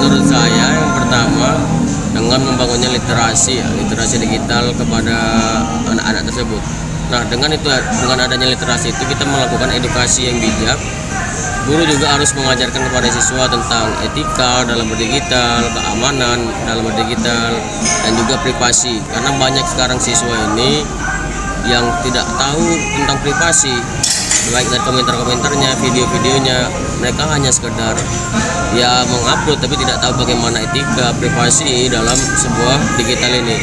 menurut saya yang pertama dengan membangunnya literasi digital kepada anak-anak tersebut. Nah, dengan adanya literasi itu kita melakukan edukasi yang bijak. Guru juga harus mengajarkan kepada siswa tentang etika dalam berdigital, keamanan dalam berdigital, dan juga privasi. Karena banyak sekarang siswa ini yang tidak tahu tentang privasi, baik dari komentar-komentarnya, video-videonya. Mereka hanya sekedar mengupload tapi tidak tahu bagaimana etika, privasi dalam sebuah digital ini.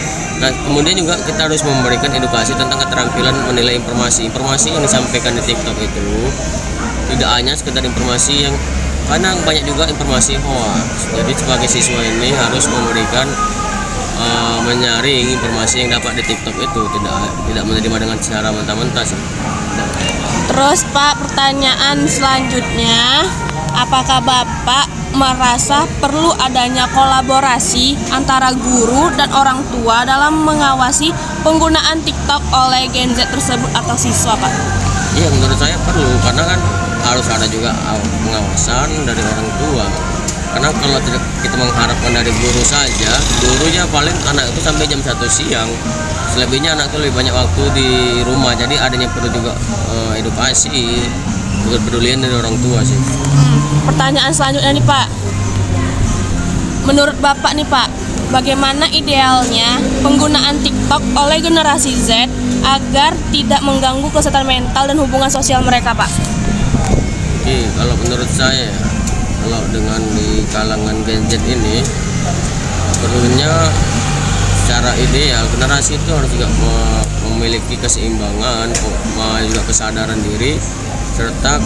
Nah, kemudian juga kita harus memberikan edukasi tentang keterampilan menilai informasi yang disampaikan di TikTok itu. Tidak hanya sekedar informasi yang, karena banyak juga informasi hoax. Jadi sebagai siswa ini harus memberikan menyaring informasi yang dapat di TikTok itu, tidak menerima dengan secara mentah-mentah sih. Terus Pak, pertanyaan selanjutnya, apakah Bapak merasa perlu adanya kolaborasi antara guru dan orang tua dalam mengawasi penggunaan TikTok oleh Gen Z tersebut atau siswa, Pak? Iya, menurut saya perlu, karena kan harus ada juga pengawasan dari orang tua. Karena kalau kita mengharapkan dari guru saja, gurunya paling anak itu sampai jam 1 siang. Selebihnya anak itu lebih banyak waktu di rumah. Jadi adanya perlu juga edukasi, kepedulian dari orang tua sih. Pertanyaan selanjutnya nih Pak, menurut Bapak nih Pak, bagaimana idealnya penggunaan TikTok oleh generasi Z agar tidak mengganggu kesehatan mental dan hubungan sosial mereka, Pak? Oke, kalau menurut saya, kalau dengan di kalangan Gen Z ini, perlunya secara ideal generasi itu harus juga memiliki keseimbangan, juga kesadaran diri, serta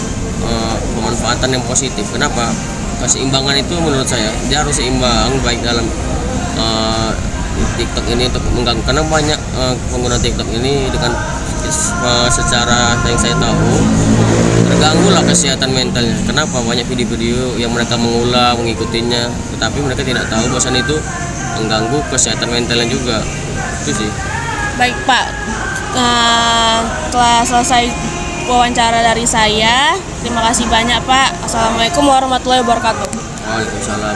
pemanfaatan yang positif. Kenapa? Keseimbangan itu menurut saya dia harus seimbang, baik dalam TikTok ini untuk mengganggu, karena banyak pengguna TikTok ini dengan secara yang saya tahu terganggu lah kesehatan mentalnya. Kenapa? Banyak video-video yang mereka mengulang, mengikutinya, tetapi mereka tidak tahu bahwasan itu mengganggu kesehatan mentalnya juga. Itu sih. Baik Pak, telah selesai wawancara dari saya. Terima kasih banyak Pak. Assalamualaikum warahmatullahi wabarakatuh. Waalaikumsalam.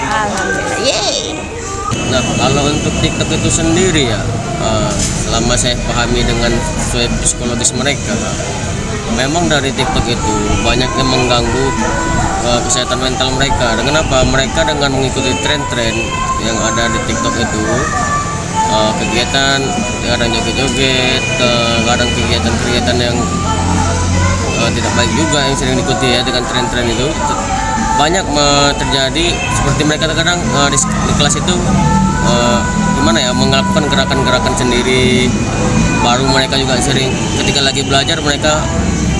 Alhamdulillah. Yeay. Nah, kalau untuk TikTok itu sendiri ya, selama saya pahami dengan sesuai psikologis mereka, memang dari TikTok itu banyak yang mengganggu kesehatan mental mereka. Dengan apa? Mereka dengan mengikuti tren-tren yang ada di TikTok itu, kegiatan kadang joget-joget, kadang kegiatan-kegiatan yang tidak baik juga yang sering diikuti ya dengan tren-tren itu. Banyak terjadi seperti mereka terkadang di kelas itu melakukan gerakan-gerakan sendiri. Baru mereka juga sering ketika lagi belajar mereka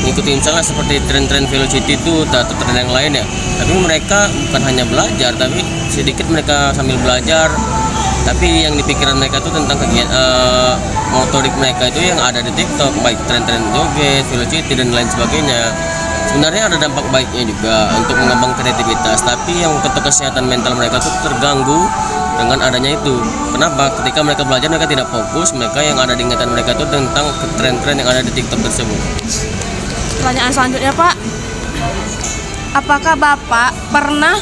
ngikutin misalnya seperti tren-tren velocity itu atau tren yang lain ya. Tapi mereka bukan hanya belajar, tapi sedikit mereka sambil belajar. Tapi yang di pikiran mereka itu tentang kegiatan motorik mereka itu yang ada di TikTok, baik tren-tren joget, velocity dan lain sebagainya. Sebenarnya ada dampak baiknya juga untuk mengembang kreativitas, tapi yang untuk kesehatan mental mereka itu terganggu dengan adanya itu. Kenapa? Ketika mereka belajar mereka tidak fokus, mereka yang ada di ingatan mereka itu tentang tren-tren yang ada di TikTok tersebut. Pertanyaan selanjutnya Pak, apakah Bapak pernah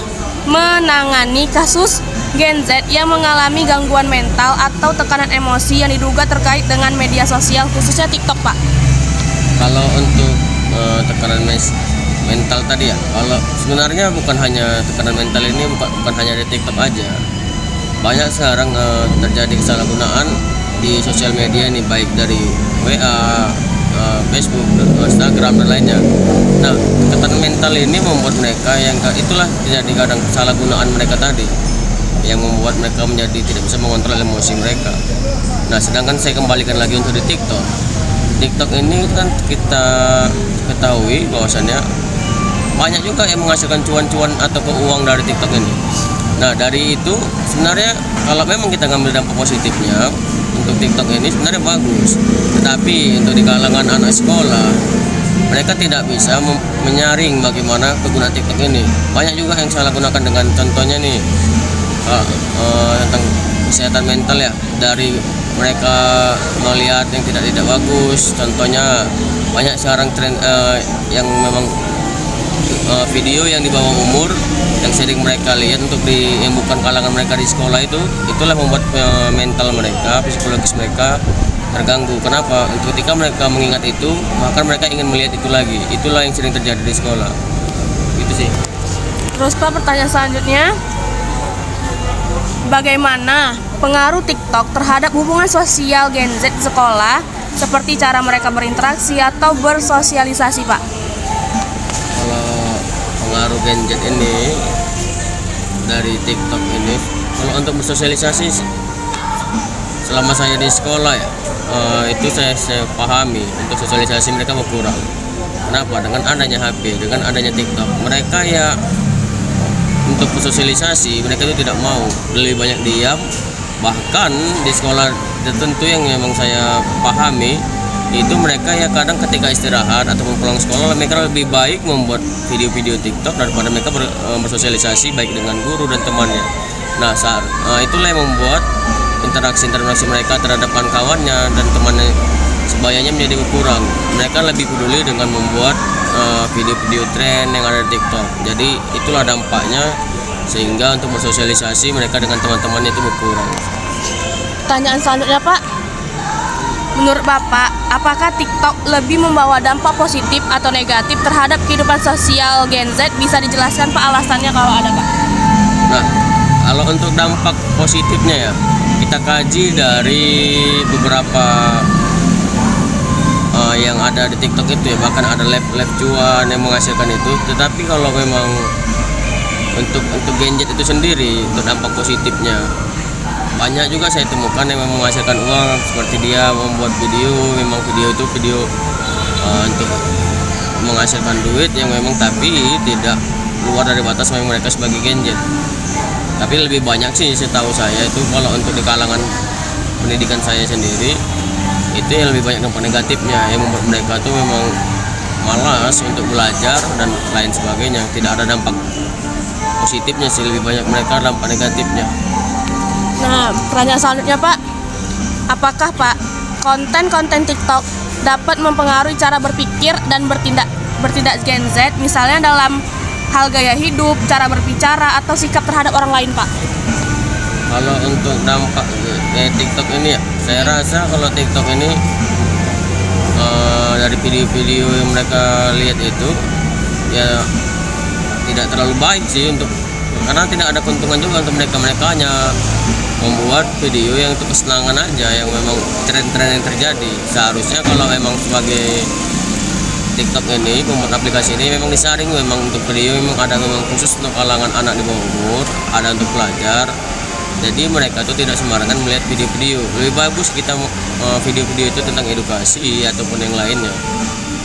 menangani kasus Gen Z yang mengalami gangguan mental atau tekanan emosi yang diduga terkait dengan media sosial khususnya TikTok Pak? Kalau untuk tekanan mental tadi ya, kalau sebenarnya bukan hanya tekanan mental ini bukan hanya di TikTok aja. Banyak sekarang terjadi kesalahgunaan di sosial media ini, baik dari WA, Facebook, Instagram dan lainnya. Nah, tekanan mental ini membuat mereka yang itulah terjadi kadang kesalahgunaan mereka tadi yang membuat mereka menjadi tidak bisa mengontrol emosi mereka. Nah, sedangkan saya kembalikan lagi untuk di TikTok. TikTok ini kan kita ketahui bahwasannya banyak juga yang menghasilkan cuan-cuan atau uang dari TikTok ini. Nah, dari itu sebenarnya kalau memang kita ngambil dampak positifnya untuk TikTok ini sebenarnya bagus. Tetapi untuk di kalangan anak sekolah mereka tidak bisa menyaring bagaimana penggunaan TikTok ini. Banyak juga yang salah gunakan dengan contohnya nih tentang kesehatan mental ya, dari mereka melihat yang tidak bagus. Contohnya banyak sekarang tren yang memang video yang di bawah umur yang sering mereka lihat untuk yang bukan kalangan mereka di sekolah itulah membuat mental mereka, psikologis mereka terganggu. Kenapa? Ketika mereka mengingat itu, maka mereka ingin melihat itu lagi. Itulah yang sering terjadi di sekolah. Itu sih. Terus Pak, pertanyaan selanjutnya, bagaimana pengaruh TikTok terhadap hubungan sosial Gen Z di sekolah, seperti cara mereka berinteraksi atau bersosialisasi, Pak? Kalau pengaruh Gen Z ini dari TikTok ini, kalau untuk bersosialisasi selama saya di sekolah ya, itu saya pahami untuk sosialisasi mereka berkurang. Kenapa? Dengan adanya HP, dengan adanya TikTok, mereka ya untuk bersosialisasi mereka itu tidak mau, lebih banyak diam. Bahkan di sekolah tertentu yang memang saya pahami itu mereka ya kadang ketika istirahat ataupun pulang sekolah mereka lebih baik membuat video-video TikTok daripada mereka bersosialisasi baik dengan guru dan temannya. Nah itulah yang membuat interaksi mereka terhadap kawan-kawannya dan temannya sebayanya menjadi berkurang. Mereka lebih peduli dengan membuat video-video tren yang ada di TikTok. Jadi itulah dampaknya, sehingga untuk bersosialisasi mereka dengan teman-temannya itu berkurang. Pertanyaan selanjutnya, Pak, menurut Bapak, apakah TikTok lebih membawa dampak positif atau negatif terhadap kehidupan sosial Gen Z? Bisa dijelaskan Pak alasannya kalau ada, Pak? Nah, kalau untuk dampak positifnya ya, kita kaji dari beberapa yang ada di TikTok itu ya, bahkan ada live cuan yang menghasilkan itu. Tetapi kalau memang untuk Gen Z itu sendiri, untuk dampak positifnya banyak juga saya temukan yang memang menghasilkan uang, seperti dia membuat video, memang video itu untuk menghasilkan duit yang memang tapi tidak keluar dari batas memang mereka sebagai Gen Z. Tapi lebih banyak sih setahu saya itu kalau untuk di kalangan pendidikan saya sendiri itu yang lebih banyak dampak negatifnya, yang membuat mereka tuh memang malas untuk belajar dan lain sebagainya. Tidak ada dampak positifnya sih, lebih banyak mereka dampak negatifnya. Nah, pertanyaan selanjutnya, Pak, apakah Pak konten-konten TikTok dapat mempengaruhi cara berpikir dan bertindak Gen Z, misalnya dalam hal gaya hidup, cara berbicara, atau sikap terhadap orang lain, Pak? Kalau untuk dampak TikTok ini ya, saya rasa kalau TikTok ini dari video-video yang mereka lihat itu ya tidak terlalu baik sih, karena tidak ada keuntungan juga untuk mereka hanya membuat video yang untuk kesenangan aja, yang memang tren-tren yang terjadi. Seharusnya kalau memang sebagai TikTok ini, membuat aplikasi ini memang disaring memang untuk video, memang ada memang khusus untuk kalangan anak di bawah umur, ada untuk pelajar. Jadi mereka tuh tidak sembarangan melihat video-video. Lebih bagus kita video-video itu tentang edukasi ataupun yang lainnya.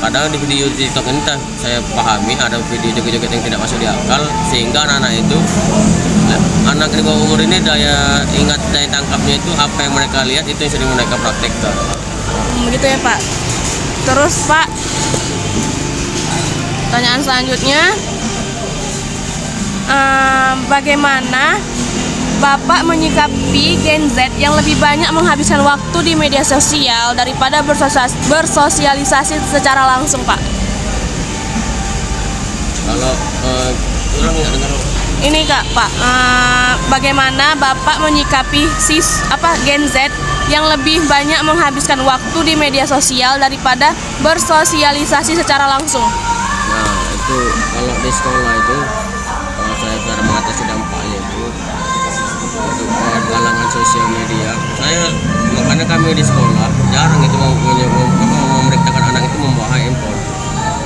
Kadang di video TikTok ini saya pahami ada video joget-joget yang tidak masuk di akal, sehingga anak-anak itu, anak di bawah umur ini daya tangkapnya itu apa yang mereka lihat itu yang sering mereka praktekkan. Begitu ya, Pak. Terus Pak, pertanyaan selanjutnya, bagaimana Bapak menyikapi Gen Z yang lebih banyak menghabiskan waktu di media sosial daripada bersosialisasi secara langsung, Pak? Kalau ini Kak, Pak, bagaimana Bapak menyikapi Gen Z yang lebih banyak menghabiskan waktu di media sosial daripada bersosialisasi secara langsung? Nah, itu kalau di sekolah itu, kalau saya cara mengatasi dampaknya itu untuk kalangan sosial media, makanya kami di sekolah jarang itu memerintahkan anak itu membawa handphone.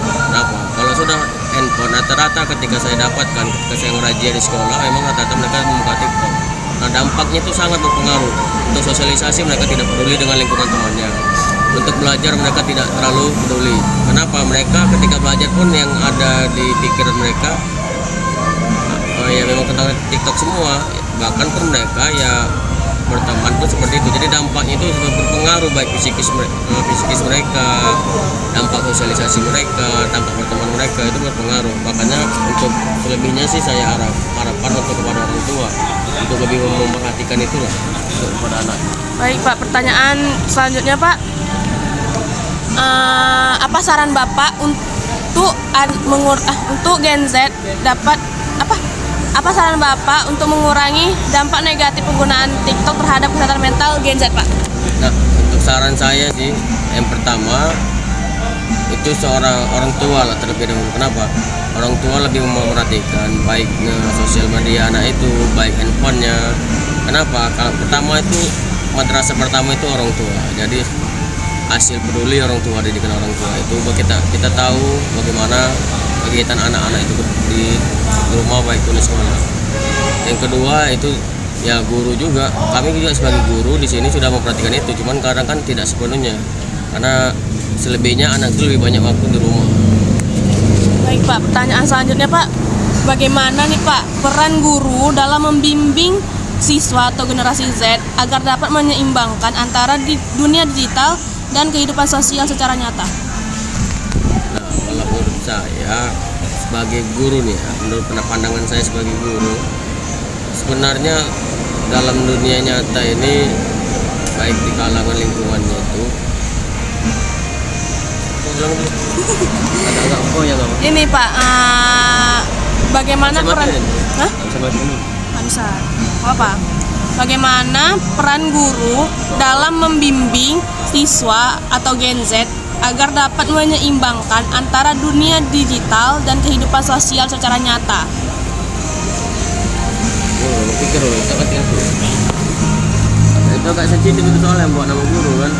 Kenapa? Kalau sudah handphone, rata-rata ketika saya dapatkan, ketika saya ngerajia di sekolah, memang rata-rata mereka membuka TikTok. Nah, dampaknya itu sangat berpengaruh. Untuk sosialisasi mereka tidak peduli dengan lingkungan temannya. Untuk belajar mereka tidak terlalu peduli. Kenapa? Mereka ketika belajar pun yang ada di pikiran mereka ya memang tentang TikTok semua. Bahkan pun mereka ya berteman pun seperti itu. Jadi dampaknya itu berpengaruh baik psikis mereka, dampak sosialisasi mereka, dampak berteman mereka itu berpengaruh. Makanya untuk selebihnya sih saya harapkan untuk kepada orang tua untuk lebih memperhatikan itulah untuk kepada anak. Baik Pak, pertanyaan selanjutnya Pak, apa saran Bapak untuk Gen Z dapat apa saran Bapak untuk mengurangi dampak negatif penggunaan TikTok terhadap kesehatan mental Gen Z, Pak? Nah, untuk saran saya sih, yang pertama itu seorang orang tua lah terlebih dahulu. Kenapa? Orang tua lebih memperhatikan baik sosial media anak itu, baik handphonenya. Kenapa? Kalau pertama itu madrasah pertama itu orang tua. Jadi hasil peduli orang tua, didikan orang tua itu kita tahu bagaimana kegiatan anak-anak itu di rumah baik di sekolah. Yang kedua itu ya guru juga. Kami juga sebagai guru di sini sudah memperhatikan itu. Cuman kadang kan tidak sepenuhnya. Karena selebihnya anak itu lebih banyak waktu di rumah. Baik, Pak. Pertanyaan selanjutnya, Pak. Bagaimana nih, Pak, peran guru dalam membimbing siswa atau generasi Z agar dapat menyeimbangkan antara dunia digital dan kehidupan sosial secara nyata? Nah, kalau menurut saya sebagai guru nih ya, menurut pandangan saya sebagai guru, sebenarnya dalam dunia nyata ini baik di kalangan lingkungannya itu Ini, Pak, bagaimana peran Bagaimana peran guru dalam membimbing siswa atau Gen Z agar dapat menyeimbangkan antara dunia digital dan kehidupan sosial secara nyata? Pikir dulu, itu agak sensitif itu soalnya buat nama guru kan.